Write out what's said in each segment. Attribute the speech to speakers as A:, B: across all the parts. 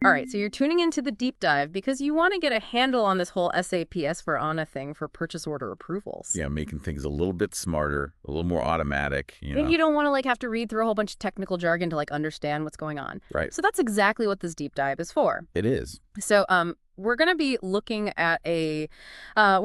A: All right, so you're tuning into the deep dive because you want to get a handle on this whole SAP S/4HANA thing for purchase order approvals.
B: Yeah, making things a little bit smarter, a little more automatic,
A: And you don't want to have to read through a whole bunch of technical jargon to understand what's going on.
B: Right.
A: So that's exactly what this deep dive is for.
B: It is.
A: So we're going to be looking at we're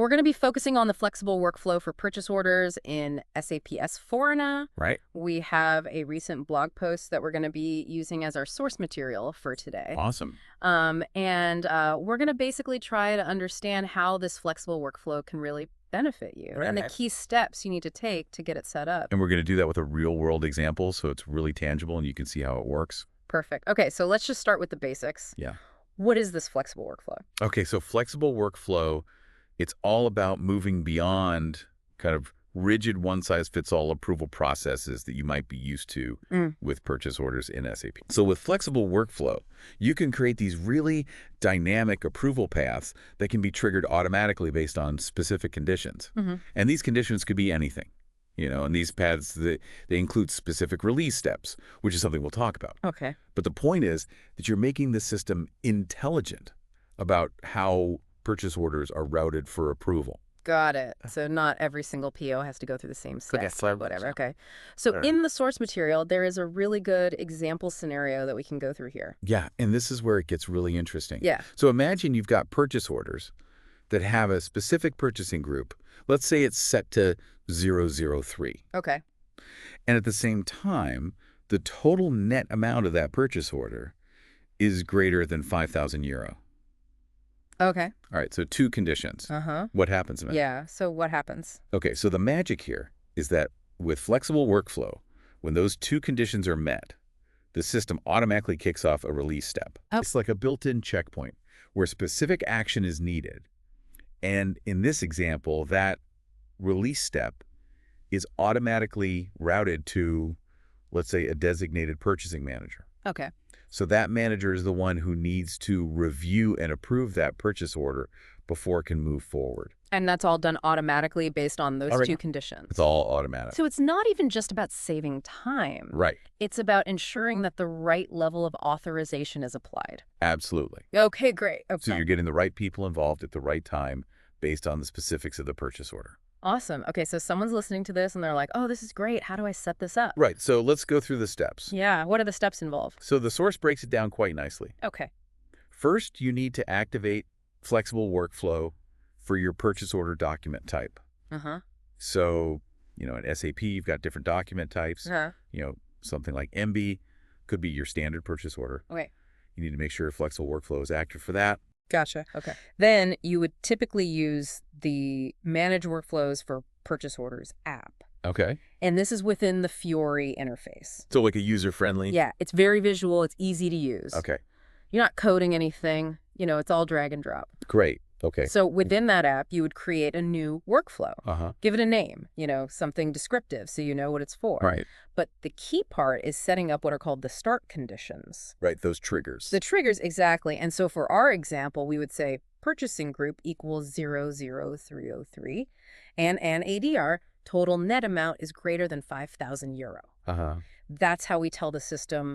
A: going to be focusing on the flexible workflow for purchase orders in SAP S/4HANA.
B: Right.
A: We have a recent blog post that we're going to be using as our source material for today.
B: Awesome.
A: And we're going to basically try to understand how this flexible workflow can really benefit you and the key steps you need to take to get it set up.
B: And we're going to do that with a real-world example, so it's really tangible and you can see how it works.
A: Perfect. Okay, so let's just start with the basics.
B: Yeah.
A: What is this flexible workflow?
B: Okay, so flexible workflow, it's all about moving beyond kind of rigid one-size-fits-all approval processes that you might be used to with purchase orders in SAP. So with flexible workflow, you can create these really dynamic approval paths that can be triggered automatically based on specific conditions. And these conditions could be anything. And these paths, they include specific release steps, which is something we'll talk about.
A: Okay.
B: But the point is that you're making the system intelligent about how purchase orders are routed for approval.
A: Got it. So not every single PO has to go through the same steps, whatever. Okay. So in the source material, there is a really good example scenario that we can go through here.
B: Yeah, and this is where it gets really interesting.
A: Yeah.
B: So imagine you've got purchase orders that have a specific purchasing group. Let's say it's set to 003.
A: Okay.
B: And at the same time, the total net amount of that purchase order is greater than 5,000 euro.
A: Okay.
B: All right, so two conditions. What happens then?
A: Yeah, so what happens?
B: Okay, so the magic here is that with flexible workflow, when those two conditions are met, the system automatically kicks off a release step. It's like a built-in checkpoint where specific action is needed. And in this example, that release step is automatically routed to, let's say, a designated purchasing manager.
A: Okay.
B: So that manager is the one who needs to review and approve that purchase order before it can move forward.
A: And that's all done automatically based on those two conditions.
B: It's all automatic.
A: So it's not even just about saving time.
B: Right.
A: It's about ensuring that the right level of authorization is applied.
B: Absolutely.
A: Okay, great. Okay.
B: So you're getting the right people involved at the right time based on the specifics of the purchase order.
A: Awesome. Okay, so someone's listening to this and they're like, oh, this is great. How do I set this up?
B: Right. So let's go through the steps.
A: Yeah. What are the steps involved?
B: So the source breaks it down quite nicely.
A: Okay.
B: First, you need to activate flexible workflow for your purchase order document type. So, in SAP, you've got different document types. Something like MB could be your standard purchase order.
A: Okay.
B: You need to make sure flexible workflow is active for that.
A: Gotcha. Okay. Then you would typically use the Manage Workflows for Purchase Orders app.
B: Okay.
A: And this is within the Fiori interface.
B: So like a user-friendly?
A: Yeah. It's very visual. It's easy to use.
B: Okay.
A: You're not coding anything. It's all drag and drop.
B: Great. Okay.
A: So within that app, you would create a new workflow. Give it a name, something descriptive so you know what it's for.
B: Right.
A: But the key part is setting up what are called the start conditions.
B: Right, those triggers.
A: The triggers, exactly. And so for our example, we would say purchasing group equals 00303 and an ADR, total net amount is greater than 5,000 euro. That's how we tell the system